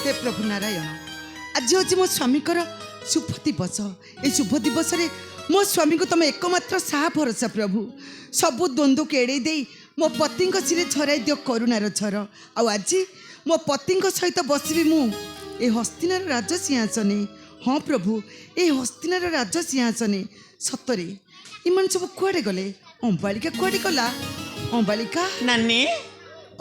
हे प्रभु नारायण आज हूँ मो स्वामीकर शुभ दिवस। ये शुभ दिवस रे मो स्वामी को तुम एकमात्र साहा भरोसा प्रभु सबु द्वंद्व के एड़े दे मो पति सिरे झराई दियो करुणार झर आज मो पति सहित बसबी मु ए हस्तिनार राज सिंहासने। हाँ प्रभु ए हस्तिनार राज सिंहासने सतरे इमान सब कुआडे गले अंबालिका कुआडे गला अंबालिका नानी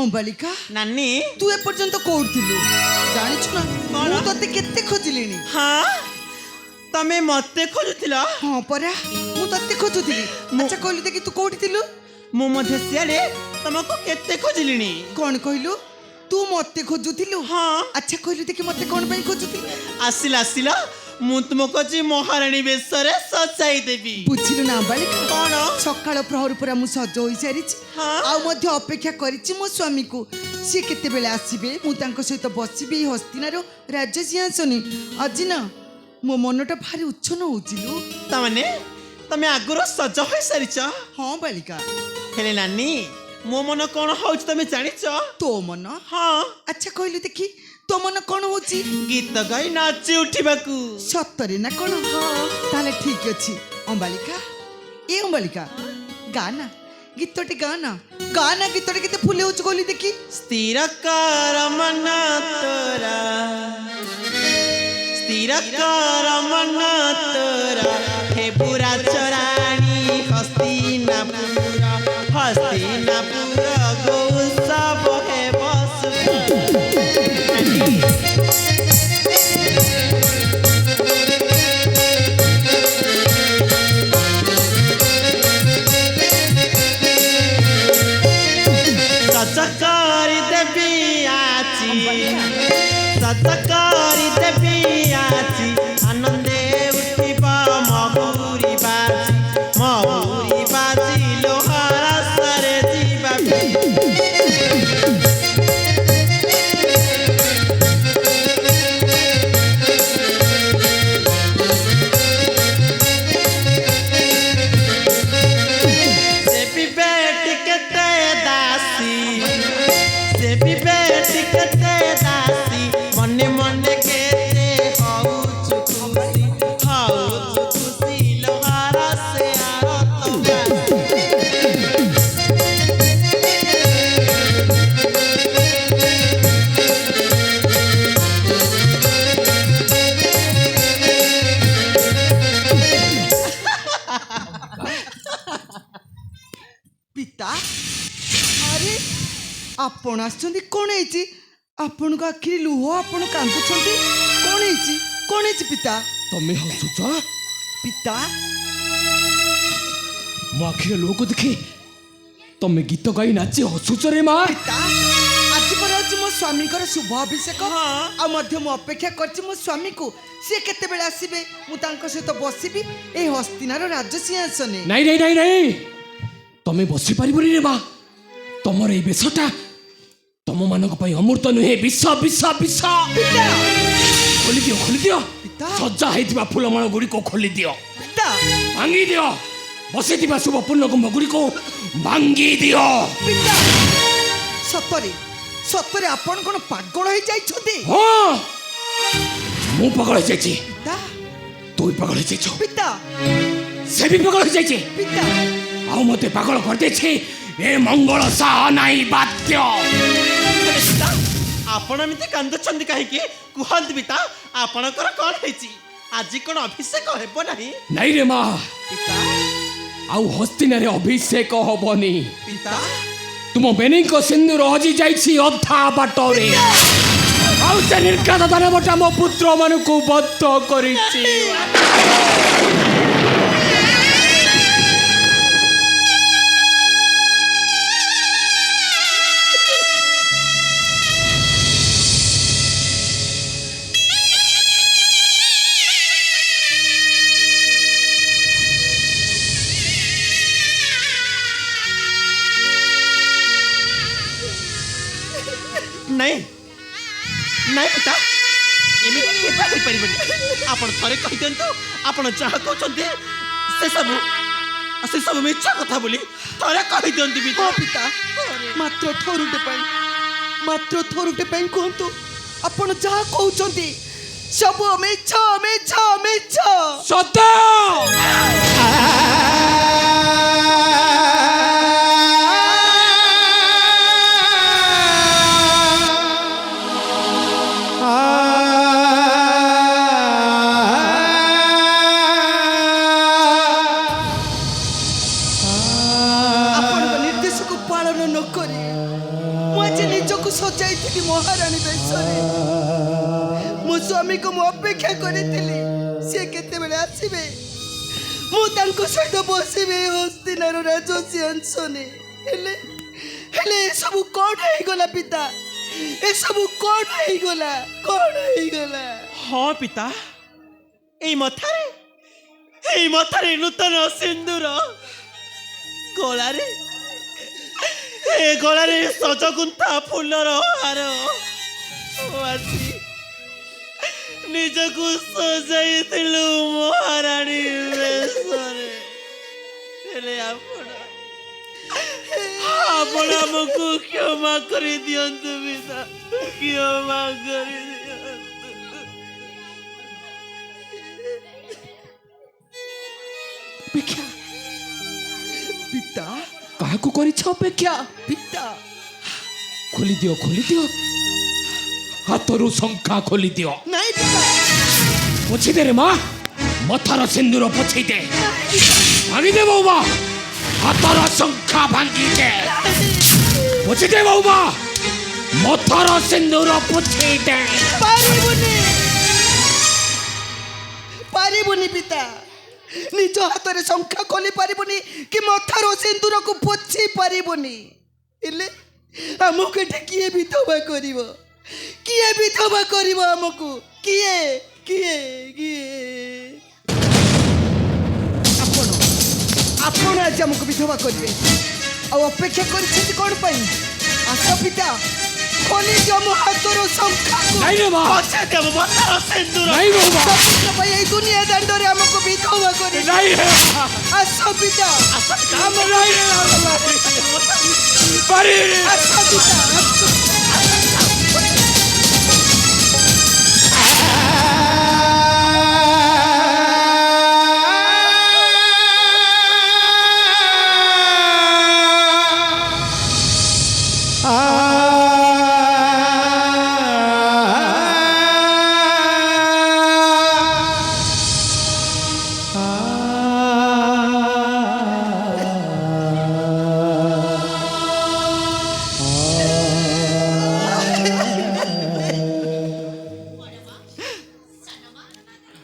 अंबालिका नानी तू ए पर्यंत कोउथिलु जानिछु ना मु तते केते खोजिलिनी। हाँ तमे मते खोजुथिला। हाँ परा मु तते खोजुथिली। अच्छा कहलु देखि तू कोउठी थिलु मु मधे सियारे तमको केते खोजिलिनी। कोन कहलु तू मते खोजुथिलु। हाँ अच्छा कहलु देखि मते कोन पई खोजुथिलु। आसिला आसिला मु तुमको जी महारानी बेसरे सजाई देबी बुझिलु ना अंबालिका कौन सकाळ प्रहर पुरा मु सज होई सारिछि। हाँ आ मध्य अपेक्षा करिछि मो स्वामी को सी केते बेले आसीबे मु तांको सहित बसिबे हस्तिनार राज्य सिंहासने। आज ना मो मनटा भारी उच्छन होउचिलु। तमने तमे आगुरो सज होई सारिछ। हाँ बालिका हेले नानी मो मन कोन होउछ तमे जानिछ। तो मन हाँ अच्छा कहलु देखि तो मन कौन होची गीत गाई नाची उठिबाकू सतरे ना कौन। हाँ ताले ठीक अछि अंबालिका ए अंबालिका गाना गीतटे गाना गाना गीतटे केते फुले होच गोली देखि। स्थिर कर मन तोरा स्थिर कर मन तोरा हे बुरा चराणी हस्तिनापुर गौ सब हे बस सचकारी देवी आची आनंदे उठिबा महुरी बाजी लोहारा सरे जीवा देवी बेटी केते दासी देवी बेटी केते दासी मने मने केते हौचु खुशी लोहारा से आरत पिता अरे आपण आछंती कोन हेची आपण को आखिरी लुह आपण कांदुछंती कोन हेची पिता तमे हसुच पिता मो आखिर लोक देखी तमे गीत गाई नाची हसुच रे माँ। पिता आज पर आज मो स्वामी कर शुभ अभिषेक हाँ। आ मध्य मो अपेक्षा करछि मो स्वामी को से केते बेला आसीबे मु तांको सहित बसिबी ए हस्तिनार राज्य सिंहासने। नहीं नहीं नहीं नहीं तमे बसी पारिबनी रे माँ। तमर ए बेशटा तम मानक पई अमृत नुहे विष विष विष। पिता खोली दियो पिता सज्जा हेतिबा फूलमाଳ गुडी को खोली दियो पिता भांगी दियो बसिथिबा शुभ पूर्णकुंभ गुडी को भांगी दियो। पिता सतरे सतरे आपण कोन पागल होई जाई छथि। हाँ मु पागल हो जाइछि पिता तू भी पागल हो जाइछ पिता से भी पागल हो जाइछि पिता आउ मते पागल कर देछि ए मंगल साह नाही बाध्य। आपण एमती कांदुछंती काहेकि कुहंती पिता आपणकर कौन हेची आज कोन अभिषेक हेबो नाही। नहीं रे माँ पिता आउ हस्तिनारे अभिषेक हबनी। पिता तुम बेनी को सिंदूर हजि जाइछि अधा बाटरे आउ से निर्घात दानवटा मो पुत्र मानकु बद्ध करिछि। नहीं नहीं पिता एमिति केबे होई परिबनी आपण थरे कहि देंतो आपण चाह कहउछंती से सब मिछ कथा बोली थरे कहि देंती पिता। हाँ पिता मात्र थोरुटे पाई कहतु ଆପଣ ଯାହା କହୁଛନ୍ତି ସବୁ ମିଛ ମିଛ ମିଛ। ସତ। ଆପଣଙ୍କ ନିର୍ଦ୍ଦେଶକୁ ପାଳନ ନ କରି ମୁଁ ଆଜି ନିଜକୁ ସଜାଇଥିଲି ମହାରାଣୀ ବେଶରେ। ମୋ ସ୍ୱାମୀକୁ ମୁଁ ଅପେକ୍ଷା କରିଥିଲି, ସେ କେତେବେଳେ ଆସିବେ ମୁଁ ତାଙ୍କ ସହିତ ବସିବି ହସ୍ତିନାର ରାଜସିଂହାସନେ। ହେଲେ ହେଲେ ଏସବୁ କ'ଣ ହେଇଗଲା ପିତା? ଏସବୁ କ'ଣ ହେଇଗଲା? କ'ଣ ହେଇଗଲା? ହଁ ପିତା, ଏଇ ମଥାରେ ନୂତନ ସିନ୍ଦୁର, ଗଳାରେ ସଜଗୁନ୍ଥା ଫୁଲର ହାର ଆସି ନିଜକୁ ସଜାଇଥିଲୁ ମହାରାଣୀ ବେଶରେ। ହେଲେ ଆପଣ ଆମକୁ କ୍ଷମା କରିଦିଅନ୍ତୁ ପିତା, କ୍ଷମା କରିଦିଅନ୍ତୁ। ଅପେକ୍ଷା ପିତା, କାହାକୁ କରିଛ ଅପେକ୍ଷା? ପିତା ଖୋଲିଦିଅ ଖୋଲିଦିଅ, ହାତରୁ ଶଙ୍ଖା ଖୋଲିଦିଅ। ନାଇଁ ପିତା, ପୋଛିଦେ ରେ ମା, ମଥାର ସିନ୍ଦୁର ପୋଛିଦେ। ଭାଙ୍ଗିଦେ ବଉମା, ହାତର ଶଙ୍ଖା ଭାଙ୍ଗିଦେ। ପୋଛିଦେ ବଉମା, ମଥାର ସିନ୍ଦୁର ପୋଛିଦେ। ପାରିବୁନି ପିତା, ନିଜ ହାତରେ ଶଙ୍ଖା ଖୋଲି ପାରିବୁନି କି ମଥାର ସିନ୍ଦୁରକୁ ପୋଛି ପାରିବୁନି। ହେଲେ ଆମକୁ ଏଠି କିଏ ବିଧବା କରିବ? କିଏ ବିଧବା କରିବ ଆମକୁ? କିଏ କିଏ କିଏ? ଆପଣ ଆଜି ଆମକୁ ବିଧବା କରିବେ। ଆଉ ଅପେକ୍ଷା କରିଛନ୍ତି କ'ଣ ପାଇଁ? ଆସ ପିତା, ଖୋଲି ଦିଅ ମୋ ହାତର ଶଙ୍ଖାକୁ। ନାଇଁ ରେ ମା, ପଛେଦେବ ମଥାର ସିନ୍ଦୁର। ନାଇଁ ବଉମା, ସବୁଦିନ ପାଇଁ ଏଇ ଦୁନିଆ ଦାଣ୍ଡରେ ଆମକୁ ବିଧବା କରିବେ। ନାଇଁ ରେ ଆସ ପିତା, ନାଇଁ ରେ ପାରିବି। ଆସ ପିତା, ଆସ।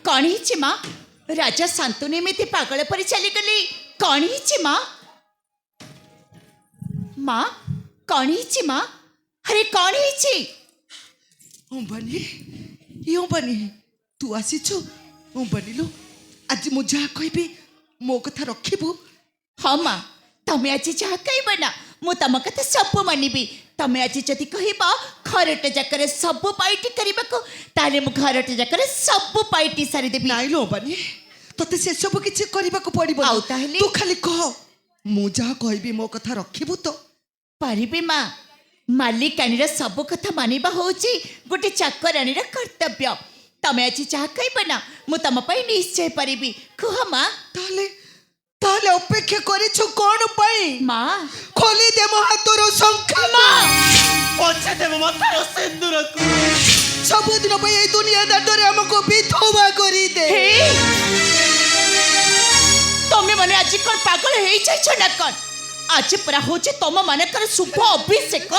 कौन ही माँ? राजा शांतनु एमती पागल पर चलीगले। कौन ही माँ? माँ कौन ही माँ? अरे कौन ही? ଅମ୍ବାନୀ ତୁ ଆସିଛୁ? ଅମ୍ବାନୀ लो, आज ମୁଁ ଯାହା କହିବି ମୋ କଥା ରଖିବୁ? हाँ माँ, तमें आज जहाँ कहब ना मु तम कथा सब मानबी। तमें आज जदि कहब घरट जाकर सब पाइटी करने को, ताले मु घरट जाकर सब पाइटी सारी देबी। ନାଇଁ ଲୋ ଅମ୍ବାନୀ, ତତେ ସେସବୁ କିଛି କରିବାକୁ ପଡ଼ିବ। ଆଉ ତାହେଲେ? ତୁ ଖାଲି କହ, ମୁଁ ଯାହା କହିବି ମୋ କଥା ରଖିବୁ ତ? पारिबे माँ, मालिकानीर सब कथा मानिबा होची गोटे चाकरानीर कर्तव्य। तमें आज जहाँ कहब ना मु तम पाई निश्चय पारिबी। कह माँ। ତାହେଲେ ତାହେଲେ ଅପେକ୍ଷା କରିଛୁ କ'ଣ ପାଇଁ? माँ ଖୋଲି ଦେ ମୋ ହାତର ଶଙ୍ଖା। ପଛେଦେବ ମଥାର ସିନ୍ଦୁରକୁ। ସବୁଦିନ ପାଇଁ ଏଇ ଦୁନିଆ ଦାଣ୍ଡରେ ଆମକୁ ବିଧବା କରିଦେ। तमें माने आज कौन पागल हो जाइछ ना कौन? आज पूरा होचे तम मानकर शुभ अभिषेक।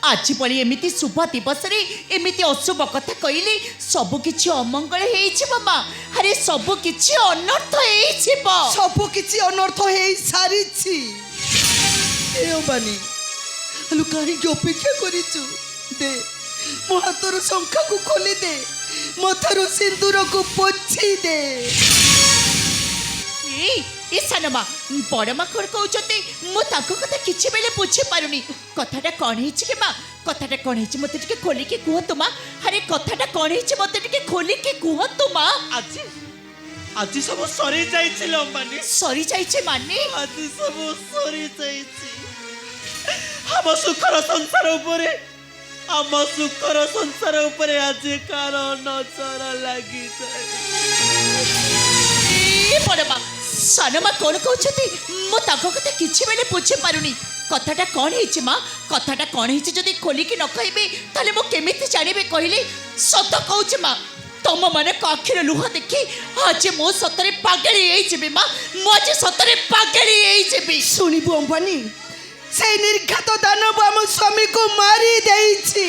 आज पड़ी एमिति शुभ दिवस रे एमिति अशुभ कथा कहले सब किछि अमंगल हेइछिबो माँ। अरे सब किछि अनर्थ हेइछिबो। ସବୁ କିଛି ଅନର୍ଥ ହେଇ ସାରିଛି। ଏ ଅମ୍ବାନୀ, ଆଲୁ କାହିଁକି ଅପେକ୍ଷା କରିଛୁ? ଦେ ମୋ ହାତର ଶଙ୍ଖାକୁ ଖୋଲି ଦେ, ମଥାର ସିନ୍ଦୁରକୁ ପୋଛି ଦେ। ए सानमा बड़ माँ कौन कहते मु कथा किसी बेले बुझी पारुनी। कथाटा कौन है माँ? कथाटा कौन है मत टे खोलिकी कहतु माँ। अरे कथाटा कौन है मत टे खोलिकी कहतु माँ। आज सब सरी जाइछि अम्बानी। सरी जाइछे माने? आज सब सरी जाइछि। हम सुखर संसार उपरे आम सुखर संसार उपरे आज कार नजर लगी बड़मा सानमा कौन कहते मो कथा किसी बेले बुझी पारुनी कथाटा कौन है माँ कथाटा कौन है जदि खोलिकी न कहे ताले मो केमिति जानिबे कहले सत कहूँ माँ तुम मैंने आखिर लुह देखी आज मो सतरे पागेली माँ मुझे सतरे पागेली शुणु अंबानी से निर्घात दानव आम स्वामी को मारी देइछि।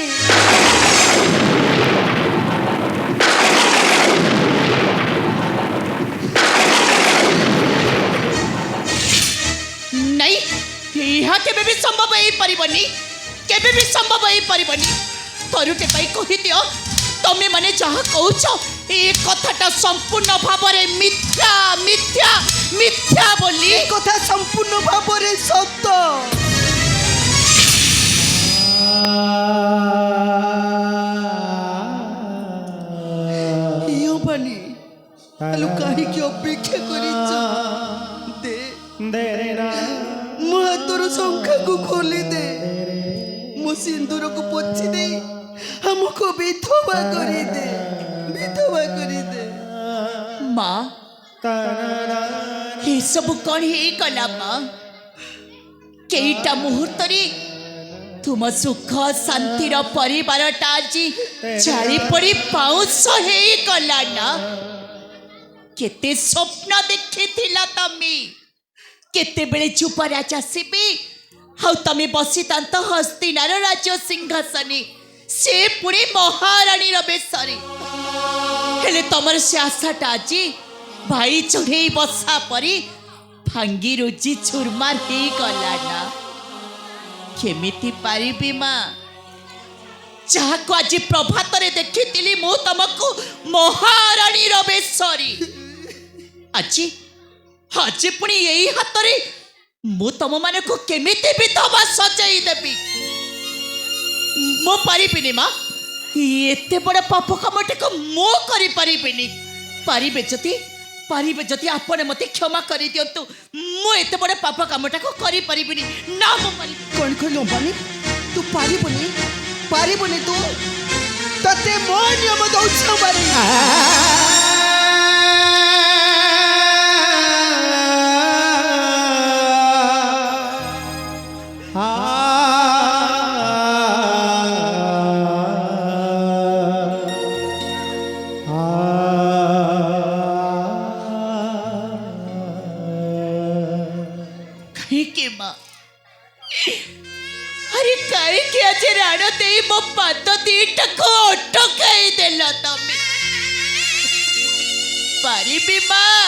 नहीं यह केबे भी संभव हो पारिबनी केबे भी संभव हो पारिबनी तरुटे पाई कहि दियो तमे माने जहा कहउछ ए कथाटा संपूर्ण भाबरे मिथ्या मिथ्या मिथ्या बोली ए कथा संपूर्ण भाबरे सत्य। अंबानी हेलो काहे की अपेक्षा करिछ दे मो हाथर शंखा को खोली दे मो सिंदूर को पोछि दे हमको विधवा करी दे विधवा करी दे। माँ ये सब कौन है गला माँ केईटा मुहूर्त तुम सुख शांतिर परिवारटा आज चारि पड़ी पाउस हे गला ना केते स्वप्न देखिथिला तमे केते बेले चुपराज आसीबे हाउ तमे बसितांत हस्तिनार राज्य सिंहासने से पुणी महाराणी बेसरे हेले तमर से आशाटा आज भाई चढ़े बसा परी भांगी रोजी छुरमार हो गला ना केमिति पारिबी माँ जहा को आज प्रभात रे देखी मु तुमको महाराणी बेसरी आज आज पुणी यही हाथ रे मु तुम मान को केमिति विधवा सजाई देबी मो पारिबिनी माँ एते बड़ पाप कामटे को मो करि पारिबिनी पारिबे जति आपण मते क्षमा करि दियंतु मो एते बड़ पाप कामटा को करि पारिबिनी ना मो पारि कौन कहलो अंबानी तू पारिबुनी तू तते मो नियम दउछ अंबानी। अरे काहे कि आज राण दे मो पाद दीटा को अटकाई देल तमे पारिबी माँ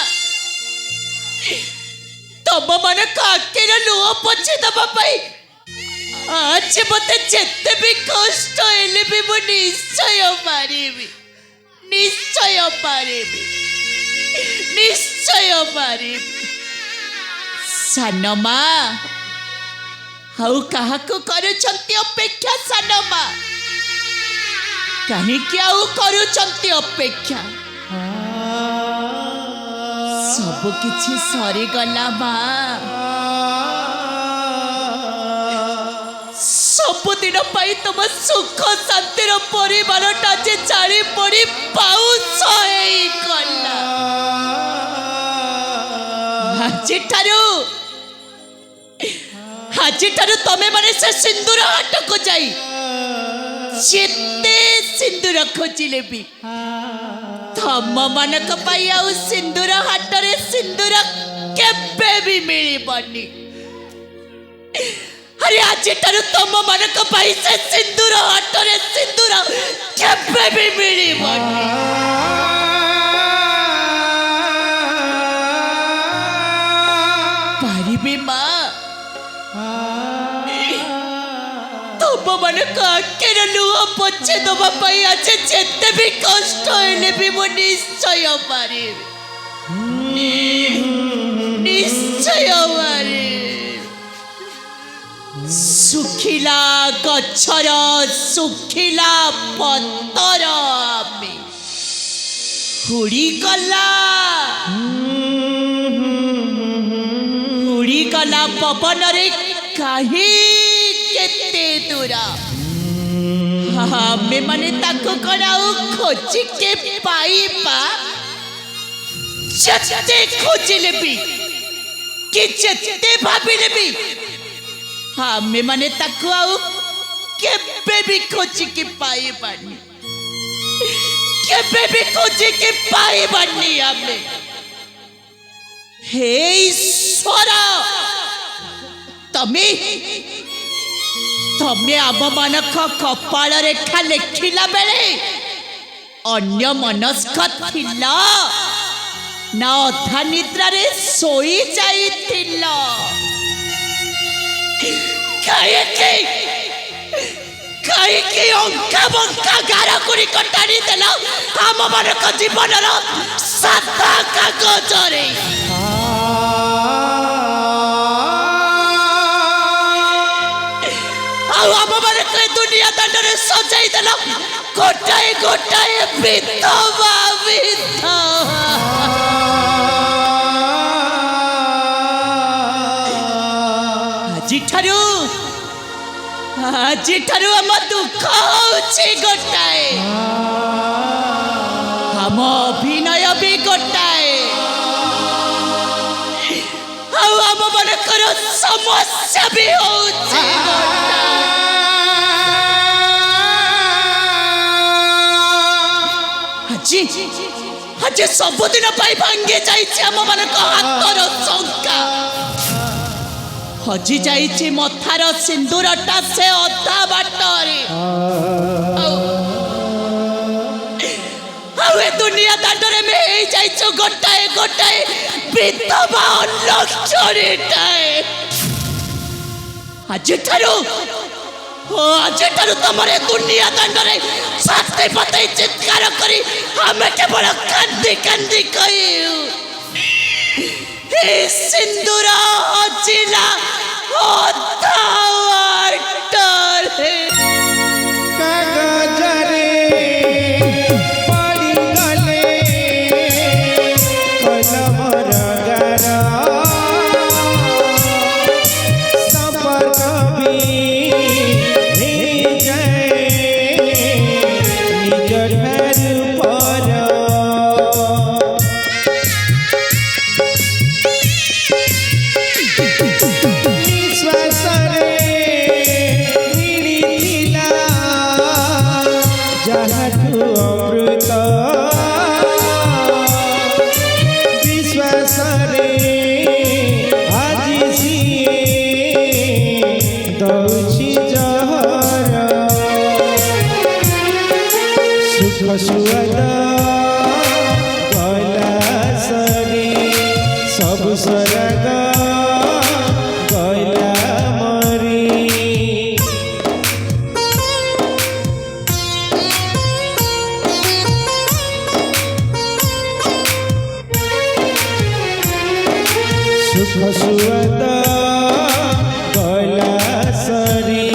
तम मन काकेर लुह पोछि दबा पाई आज मते जेते भी कष्ट हेले भी मो निश्चय पारिबी निश्चय पारिबी निश्चय पारिबी सानमा हाउ काहाको करूछंती अपेक्षा सानमा कहीं आउ करूछंती अपेक्षा सब किछि सरी गला माँ सबुदिन पाई तुम सुख शांतिर परिवारटा जे चारि पड़ी पाउस हेई गला आज तमे माने से सिंदूर हाट को जाई जेते सिंदूर खोजिले भी तम मानक पाई आउ सिंदूर हाट रे सिंदूर केबे भी मिलिबनी अरे आज तम मानक पाई से सिंदूर हाट रे सिंदूर केबे भी मिलिबनी पारिबी माँ तुम मन काकेर लुह पोछि दबा पाई आज जेते भी कष्ट हेले भी मो निश्चय पारिबी निश्चय पारिबी सुखिला गछर सुखिला पतर हुड़ी गला पवन रे कहीं केते दूर ଆମେ ମାନେ ତାକୁ କ'ଣ ଆଉ ଖୋଜିକେ ପାଇବା? ଯେତେ ଖୋଜିଲେ ବି କି ଯେତେ ଭାବିଲେ ବି ଆମେ ମାନେ ତାକୁ ଆଉ କେବେ ବି ଖୋଜିକି ପାଇବାନି, କେବେ ବି ଖୋଜିକି ପାଇବାନି ଆମେ। ହେ ଈଶ୍ୱର, ତମେ ତମେ ଆମମାନଙ୍କ କପାଳ ରେଖା ଲେଖିଲା ବେଳେ ଅନ୍ୟ ମନସ୍କ ଥିଲ ନା ଅଧା ନିଦ୍ରାରେ ଶୋଇ ଯାଇଥିଲ? କାହିଁକି କାହିଁକି ଅଙ୍କା ବଙ୍କା ଗାର ଗୁଡ଼ିକ ଟାଣିଦେଲ ଆମମାନଙ୍କ ଜୀବନର ସାଧା କାଗଜରେ? ଆଉ ଆମମାନଙ୍କ ଏ ଦୁନିଆ ଦାଣ୍ଡରେ ସଜାଇ ଦେଲ ଗୋଟାଏ ଗୋଟାଏ ବିଧବା ବିଧବା। ଆଜିଠାରୁ ଆମ ଦୁଃଖ ହଉଛି ଗୋଟାଏ, ଆମ ଅଭିନୟ ବି ଗୋଟାଏ, ଆଉ ଆମ ମାନଙ୍କର ସମସ୍ୟା ବି ହଉଛି ଆଜି ସବୁଦିନ ପାଇଁ ଭାଙ୍ଗି ଯାଇଛି ଆମ ମାନଙ୍କ ହାତର ଶଙ୍କା, ହଜି ଯାଇଛି ମଥାର ସିନ୍ଦୁରଟା ସେ ଅଧା ବାଟରେ। ଆଉ ଏ ଦୁନିଆ ଦାଣ୍ଡରେ ଆମେ ହେଇଯାଇଛୁ ଗୋଟାଏ ଗୋଟାଏ ବିଧବା ଲକ୍ଷଣୀଟାଏ। ଆଜିଠାରୁ ତମର ଏ ଦୁନିଆ ଦାଣ୍ଡରେ ଛାତି ପତେଇ ଚିତ୍କାର କରି ଆମେ କେବଳ କାନ୍ଦି କାନ୍ଦି କହିବୁ, हे सिंदूर हजिला अधा बाटरे। कागजरे पड़ी गले कलमर गारा संपर्क भी हे जाए निज ठारू पर अमृत विश्वासरे आज सीए दौची जहर सुख सुअद गला सरे सब सरग गला मरी सुख सुअद गला सरी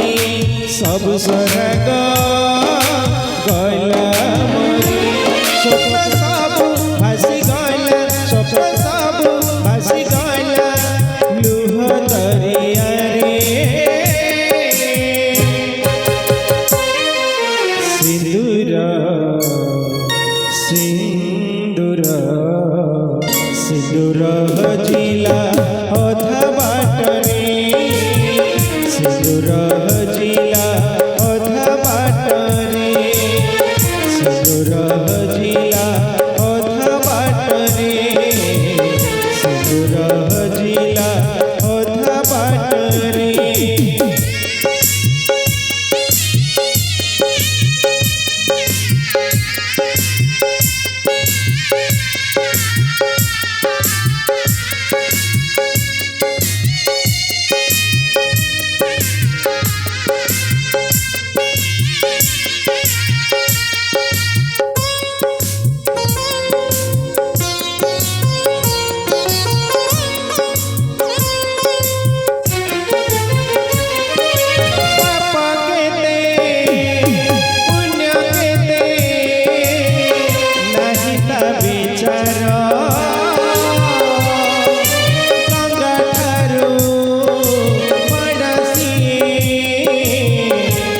सब सरग गला मरी स्वप्न सब भासी गला स्वप्न सब भासी गला लुह दरिया रे सिंदूर सिंदूर सिंदूर हजिला अधा बाटरे सिंदूर हजिला अधा बाटरे सिंदूर हजिला अधा बाटरे सिंदूर हजिला अधा बाटरे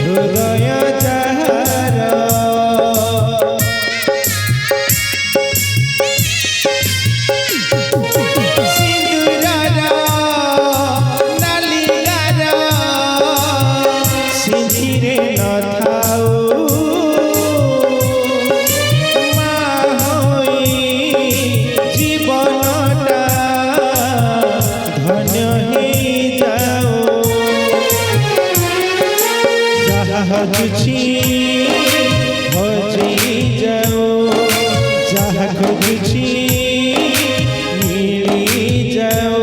हृदय जहा ସିନ୍ଧିରେ ନଥାଉ ମା ହୋଇ ଜୀବନଟା ଧନ୍ୟ ହେଇଯାଉ ଯାହା ହଜୁଛି ହଜି ଯାଉ ଯାହା ଖୋଜୁଛି ମିଳି ଯାଉ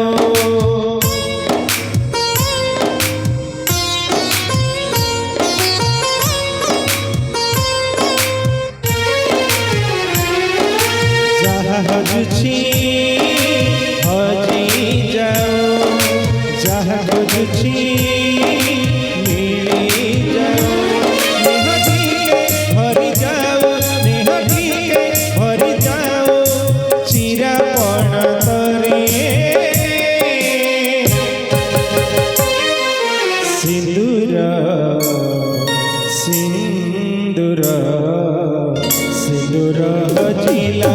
ଯାହା ହଜୁଛି ହଜି ଯାଉ ଯାହା ଖୋଜୁଛି ମିଳି ଯାଉ ସ୍ନେହ ଟିକେ ଭରି ଯାଉ ସ୍ନେହ ଟିକେ ଭରି ଯାଉ ଚିରାପଣ ତରେ ସିନ୍ଦୁର ସିନ୍ଦୁର ସିନ୍ଦୁର ହଜିଲା